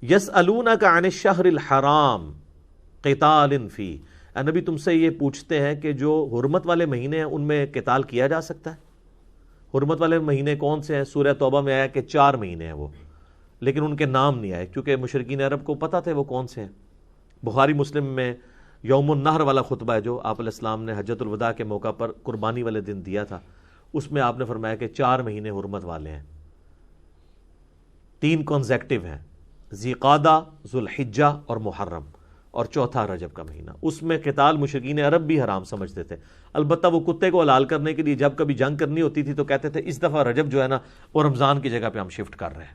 یسألونک عن الشہر الحرام قتال فی، اے نبی تم سے یہ پوچھتے ہیں کہ جو حرمت والے مہینے ہیں ان میں قتال کیا جا سکتا ہے؟ حرمت والے مہینے کون سے ہیں؟ سورہ توبہ میں آیا کہ 4 مہینے ہیں وہ، لیکن ان کے نام نہیں آئے کیونکہ مشرکین عرب کو پتہ تھے وہ کون سے ہیں۔ بخاری مسلم میں یوم النحر والا خطبہ ہے جو آپ علیہ السلام نے حجۃ الوداع کے موقع پر قربانی والے دن دیا تھا، اس میں آپ نے فرمایا کہ 4 مہینے حرمت والے ہیں، 3 کنزیکٹیو ہیں، ذی قعدہ، ذو الحجہ اور محرم، اور چوتھا رجب کا مہینہ۔ اس میں قتال مشرکین عرب بھی حرام سمجھتے تھے، البتہ وہ کتے کو حلال کرنے کے لیے جب کبھی جنگ کرنی ہوتی تھی تو کہتے تھے اس دفعہ رجب جو ہے نا وہ رمضان کی جگہ پہ ہم شفٹ کر رہے ہیں،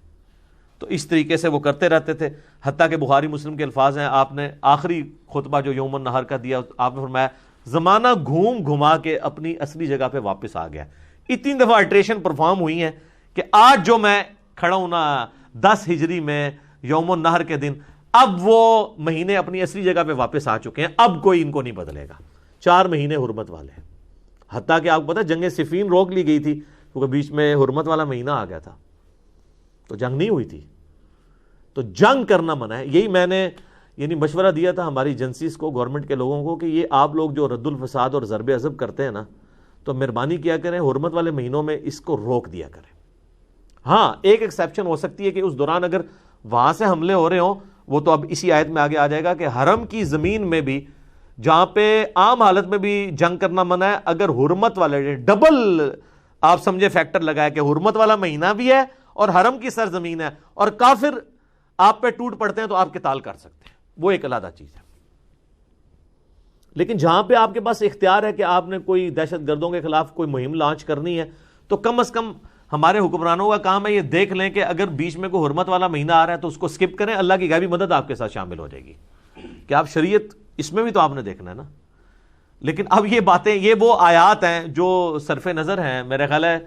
تو اس طریقے سے وہ کرتے رہتے تھے۔ حتیٰ کہ بخاری مسلم کے الفاظ ہیں، آپ نے آخری خطبہ جو یوم النحر کا دیا آپ نے فرمایا زمانہ گھوم گھما کے اپنی اصلی جگہ پہ واپس آ گیا۔ اتنی دفعہ الٹریشن پرفارم ہوئی ہیں کہ آج جو میں کھڑا ہوں نا 10 ہجری میں یوم النحر کے دن، اب وہ مہینے اپنی اصلی جگہ پہ واپس آ چکے ہیں، اب کوئی ان کو نہیں بدلے گا۔ 4 مہینے حرمت والے ہیں، حتیٰ کہ آپ کو پتہ جنگ صفین روک لی گئی تھی کیونکہ بیچ میں حرمت والا مہینہ آ گیا تھا، تو جنگ نہیں ہوئی تھی، تو جنگ کرنا منع ہے۔ یہی میں نے مشورہ دیا تھا ہماری ایجنسیز کو، گورنمنٹ کے لوگوں کو، کہ یہ آپ لوگ جو رد الفساد اور ضرب عضب کرتے ہیں نا، تو مہربانی کیا کریں حرمت والے مہینوں میں اس کو روک دیا کریں۔ ہاں ایک ایکسیپشن ہو سکتی ہے کہ اس دوران اگر وہاں سے حملے ہو رہے ہوں، وہ تو اب اسی آیت میں آگے آ جائے گا کہ حرم کی زمین میں بھی جہاں پہ عام حالت میں بھی جنگ کرنا منع ہے، اگر حرمت والے ڈبل آپ سمجھے فیکٹر لگایا کہ حرمت والا مہینہ بھی ہے اور حرم کی سرزمین ہے اور کافر آپ پہ ٹوٹ پڑتے ہیں تو آپ قتال کر سکتے ہیں، وہ ایک علیحدہ چیز ہے۔ لیکن جہاں پہ آپ کے پاس اختیار ہے کہ آپ نے کوئی دہشت گردوں کے خلاف کوئی مہم لانچ کرنی ہے، تو کم از کم ہمارے حکمرانوں کا کام ہے یہ دیکھ لیں کہ اگر بیچ میں کوئی حرمت والا مہینہ آ رہا ہے تو اس کو سکپ کریں، اللہ کی غیبی مدد آپ کے ساتھ شامل ہو جائے گی کہ آپ شریعت اس میں بھی تو آپ نے دیکھنا ہے نا۔ لیکن اب یہ باتیں، یہ وہ آیات ہیں جو صرف نظر ہیں، میرا خیال ہے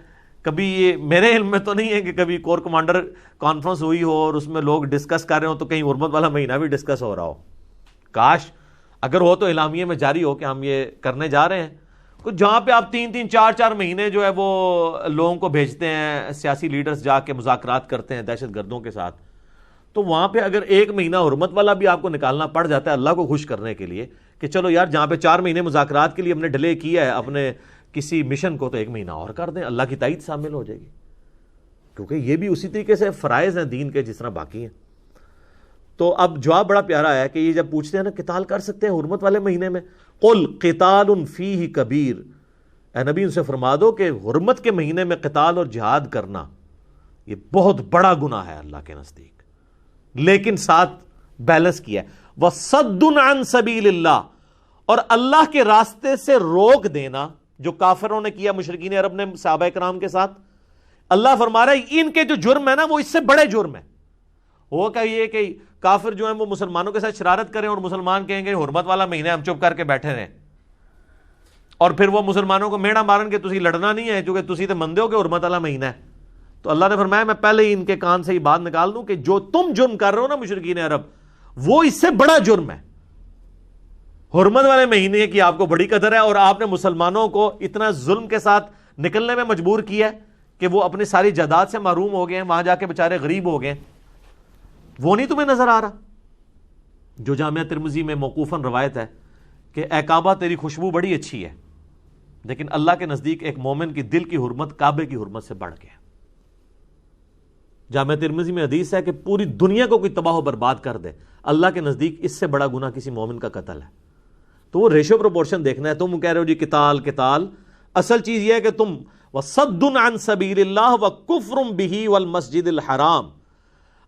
کبھی یہ میرے علم میں تو نہیں ہے کہ کبھی کور کمانڈر کانفرنس ہوئی ہو اور اس میں لوگ ڈسکس کر رہے ہوں تو کہیں حرمت والا مہینہ بھی ڈسکس ہو رہا ہو۔ کاش اگر ہو تو اعلامیے میں جاری ہو کہ ہم یہ کرنے جا رہے ہیں، کچھ جہاں پہ آپ 3 4 مہینے جو ہے وہ لوگوں کو بھیجتے ہیں، سیاسی لیڈرز جا کے مذاکرات کرتے ہیں دہشت گردوں کے ساتھ، تو وہاں پہ اگر 1 مہینہ حرمت والا بھی آپ کو نکالنا پڑ جاتا ہے اللہ کو خوش کرنے کے لیے کہ چلو یار جہاں پہ 4 مہینے مذاکرات کے لیے ہم نے ڈیلے کیا ہے اپنے کسی مشن کو، تو 1 مہینہ اور کر دیں، اللہ کی تائید شامل ہو جائے گی، کیونکہ یہ بھی اسی طریقے سے فرائض ہیں دین کے جس طرح باقی ہیں۔ تو اب جواب بڑا پیارا ہے کہ یہ جب پوچھتے ہیں نا قتال کر سکتے ہیں حرمت والے مہینے میں، قل قتال فیہ کبیر، اے نبی ان سے فرما دو کہ حرمت کے مہینے میں قتال اور جہاد کرنا یہ بہت بڑا گناہ ہے اللہ کے نزدیک، لیکن ساتھ بیلنس کیا ہے وَصَدٌّ عَن سَبِيلِ اللَّهِ، اور اللہ کے راستے سے روک دینا جو کافروں نے کیا، مشرکین عرب نے صحابہ کرام کے ساتھ، اللہ فرما رہا ہے ان کے جو جرم ہے نا وہ اس سے بڑے جرم ہیں۔ ہو کہ یہ کہ کافر جو ہیں وہ مسلمانوں کے ساتھ شرارت کریں اور مسلمان کہیں گے حرمت والا مہینہ ہم چپ کر کے بیٹھے رہیں، اور پھر وہ مسلمانوں کو میڑا مارن کے تسی لڑنا نہیں ہے کیونکہ تسی تو مندے ہو کہ حرمت والا مہینہ ہے۔ تو اللہ نے فرمایا میں پہلے ہی ان کے کان سے یہ بات نکال دوں کہ جو تم جرم کر رہے ہو نا مشرکین عرب، وہ اس سے بڑا جرم ہے۔ حرمت والے مہینے کی آپ کو بڑی قدر ہے اور آپ نے مسلمانوں کو اتنا ظلم کے ساتھ نکلنے میں مجبور کیا ہے کہ وہ اپنی ساری جائیداد سے محروم ہو گئے ہیں، وہاں جا کے بیچارے غریب ہو گئے، وہ نہیں تمہیں نظر آ رہا؟ جو جامعہ ترمذی میں موقوفاً روایت ہے کہ اے کعبہ تیری خوشبو بڑی اچھی ہے، لیکن اللہ کے نزدیک ایک مومن کی دل کی حرمت کعبے کی حرمت سے بڑھ گیا۔ جامعہ ترمذی میں حدیث ہے کہ پوری دنیا کو کوئی تباہ و برباد کر دے، اللہ کے نزدیک اس سے بڑا گناہ کسی مومن کا قتل ہے۔ تو وہ ریشو پروپورشن دیکھنا ہے۔ تم کہہ رہے ہو جی قتال قتال، اصل چیز یہ ہے کہ تم وَصَدٌّ عَن سَبِيلِ اللَّهِ وَكُفْرٌ بِهِ وَالْمَسْجِدِ الْحَرَامِ،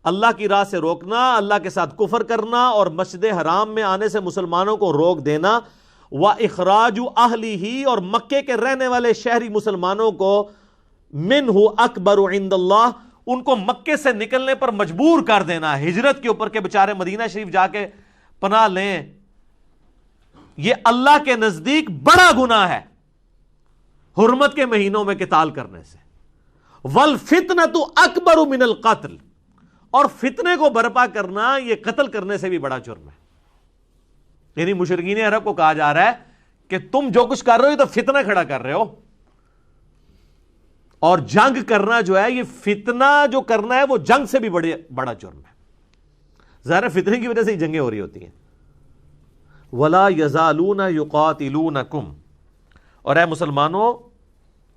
اللہ کی راہ سے روکنا، اللہ کے ساتھ کفر کرنا اور مسجد حرام میں آنے سے مسلمانوں کو روک دینا، وَإِخْرَاجُ أَهْلِهِ، اور مکے کے رہنے والے شہری مسلمانوں کو مِنْهُ أَكْبَرُ عِنْدَ اللَّهِ، ان کو مکے سے نکلنے پر مجبور کر دینا، ہجرت کے اوپر کہ بچارے مدینہ شریف جا کے پناہ لیں، یہ اللہ کے نزدیک بڑا گناہ ہے حرمت کے مہینوں میں قتال کرنے سے۔ وَالْفِتْنَةُ أَكْبَرُ مِنَ الْقَتْلِ، اور فتنے کو برپا کرنا یہ قتل کرنے سے بھی بڑا جرم ہے۔ یعنی مشرکین عرب کو کہا جا رہا ہے کہ تم جو کچھ کر رہے ہو یہ تو فتنہ کھڑا کر رہے ہو، اور جنگ کرنا جو ہے یہ فتنہ جو کرنا ہے وہ جنگ سے بھی بڑا جرم ہے۔ ظاہر فطرے کی وجہ سے ہی جنگیں ہو رہی ہوتی ہیں. وَلَا يَزَالُونَ يُقَاتِلُونَكُمْ، اور اے مسلمانوں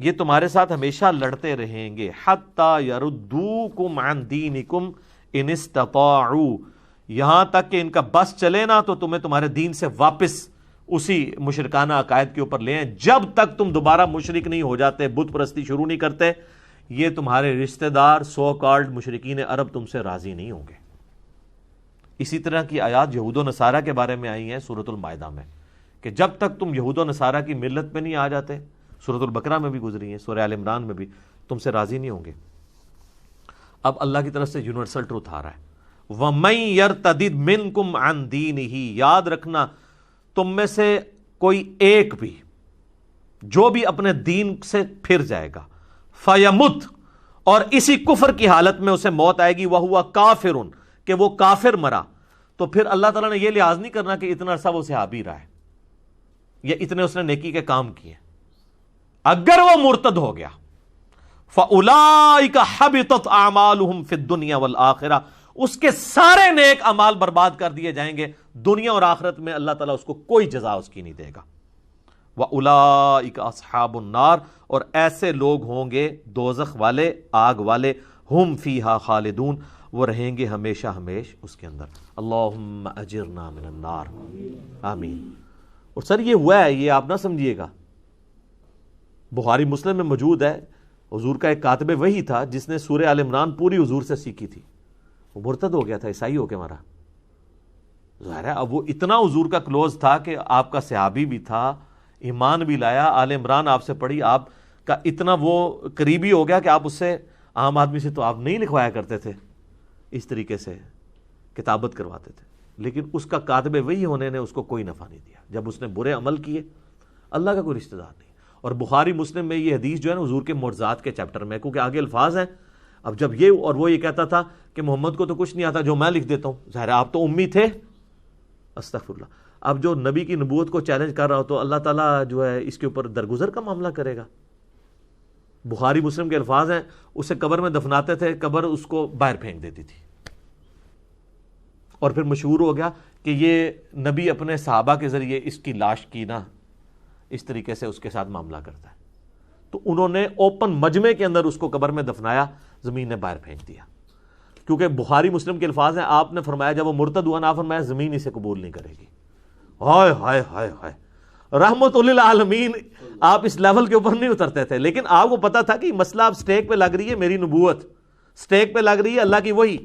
یہ تمہارے ساتھ ہمیشہ لڑتے رہیں گے. حَتَّى يَرُدُّوكُمْ عَنْ دِينِكُمْ إِنِ اسْتَطَاعُوا، یہاں تک کہ ان کا بس چلے نا تو تمہیں تمہارے دین سے واپس اسی مشرکانہ عقائد کے اوپر لے آئیں. جب تک تم دوبارہ مشرک نہیں ہو جاتے، بت پرستی شروع نہیں کرتے، یہ تمہارے رشتہ دار سو کالڈ مشرکین عرب تم سے راضی نہیں ہوں گے. اسی طرح کی آیات یہود و نصارہ کے بارے میں آئی ہیں سورۃ المائدہ میں، کہ جب تک تم یہود و نصارہ کی ملت پہ نہیں آ جاتے، سورۃ البقرہ میں بھی گزری ہیں، سورہ آل عمران میں بھی، تم سے راضی نہیں ہوں گے. اب اللہ کی طرف سے یونیورسل ٹروتھ آ رہا ہے. وَمَن يَرْتَدِدْ مِنْكُمْ عَنْ دِينِهِ، یاد رکھنا تم میں سے کوئی ایک بھی جو بھی اپنے دین سے پھر جائے گا، فَيَمُتْ، اور اسی کفر کی حالت میں اسے موت آئے گی، وَهُوَ كَافِرٌ، کہ وہ کافر مرا، تو پھر اللہ تعالیٰ نے یہ لحاظ نہیں کرنا کہ اتنا عرصہ وہ صحابی رہا ہے یا اتنے اس نے نیکی کے کام کیے. اگر وہ مرتد ہو گیا، فَأُولَئِكَ حَبِطَتْ أَعْمَالُهُمْ فِي الدُّنْيَا وَالْآخِرَةِ، اس کے سارے نیک اعمال برباد کر دیے جائیں گے، دنیا اور آخرت میں اللہ تعالیٰ اس کو کوئی جزا اس کی نہیں دے گا. وَأُولَئِكَ أَصْحَابُ النَّارِ، اور ایسے لوگ ہوں گے دوزخ والے، آگ والے، ہم فیہا خالدون، وہ رہیں گے ہمیشہ ہمیش اس کے اندر. اللہم اجرنا من النار، آمین. اور سر یہ ہوا ہے، یہ آپ نہ سمجھیے گا، بخاری مسلم میں موجود ہے. حضور کا ایک کاتب وحی تھا جس نے سورہ آل عمران پوری حضور سے سیکھی تھی، وہ مرتد ہو گیا تھا، عیسائی ہو کے مرا. ظاہر ہے اب وہ اتنا حضور کا کلوز تھا کہ آپ کا صحابی بھی تھا، ایمان بھی لایا، آل عمران آپ سے پڑھی، آپ کا اتنا وہ قریبی ہو گیا کہ آپ اس سے، عام آدمی سے تو آپ نہیں لکھوایا کرتے تھے، اس طریقے سے کتابت کرواتے تھے. لیکن اس کا کاتب وحی ہونے نے اس کو کوئی نفع نہیں دیا. جب اس نے برے عمل کیے، اللہ کا کوئی رشتہ دار نہیں. اور بخاری مسلم میں یہ حدیث جو ہے نا حضور کے معجزات کے چیپٹر میں، کیونکہ آگے الفاظ ہیں. اب جب یہ اور وہ یہ کہتا تھا کہ محمد کو تو کچھ نہیں آتا، جو میں لکھ دیتا ہوں، ظاہر آپ تو امی تھے، استغفر اللہ. اب جو نبی کی نبوت کو چیلنج کر رہا ہو تو اللہ تعالیٰ جو ہے اس کے اوپر درگزر کا معاملہ کرے گا. بخاری مسلم کے الفاظ ہیں، اسے قبر میں دفناتے تھے، قبر اس کو باہر پھینک دیتی تھی. اور پھر مشہور ہو گیا کہ یہ نبی اپنے صحابہ کے ذریعے اس کی لاش کی نا اس طریقے سے اس کے ساتھ معاملہ کرتا ہے. تو انہوں نے اوپن مجمع کے اندر اس کو قبر میں دفنایا، زمین نے باہر پھینک دیا. کیونکہ بخاری مسلم کے الفاظ ہیں، آپ نے فرمایا جب وہ مرتد ہوا نا، فرمایا زمین اسے قبول نہیں کرے گی. ہائے ہائے ہائے ہائے، رحمت للعالمین. آپ اس لیول کے اوپر نہیں اترتے تھے، لیکن آپ کو پتا تھا کہ مسئلہ اب سٹیک پہ لگ رہی ہے، میری نبوت سٹیک پہ لگ رہی ہے، اللہ کی وحی.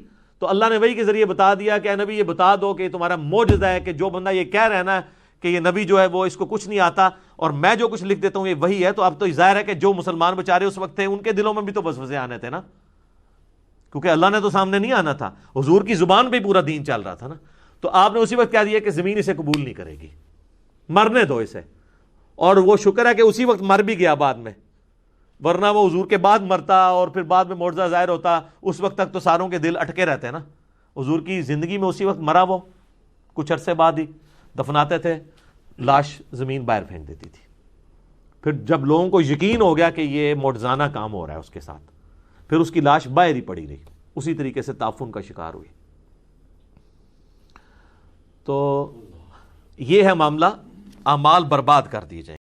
تو اللہ نے وحی کے ذریعے بتا دیا کہ اے نبی یہ بتا دو کہ تمہارا معجزہ ہے کہ جو بندہ یہ کہہ رہا ہے نا کہ یہ نبی جو ہے وہ اس کو کچھ نہیں آتا اور میں جو کچھ لکھ دیتا ہوں یہ وحی ہے. تو اب تو ظاہر ہے کہ جو مسلمان بیچارے اس وقت تھے ان کے دلوں میں بھی تو وسوسے آنے تھے نا، کیونکہ اللہ نے تو سامنے نہیں آنا تھا، حضور کی زبان پہ پورا دین چل رہا تھا نا. تو آپ نے اسی وقت کہہ دیا کہ زمین اسے قبول نہیں کرے گی، مرنے دو اسے. اور وہ شکر ہے کہ اسی وقت مر بھی گیا بعد میں، ورنہ وہ حضور کے بعد مرتا اور پھر بعد میں معجزہ ظاہر ہوتا، اس وقت تک تو ساروں کے دل اٹکے رہتے نا. حضور کی زندگی میں اسی وقت مرا، وہ کچھ عرصے بعد ہی دفناتے تھے، لاش زمین باہر پھینک دیتی تھی. پھر جب لوگوں کو یقین ہو گیا کہ یہ معجزانہ کام ہو رہا ہے اس کے ساتھ، پھر اس کی لاش باہر ہی پڑی رہی، اسی طریقے سے تعفن کا شکار ہوئی. تو یہ ہے معاملہ، اعمال برباد کر دیے جائیں.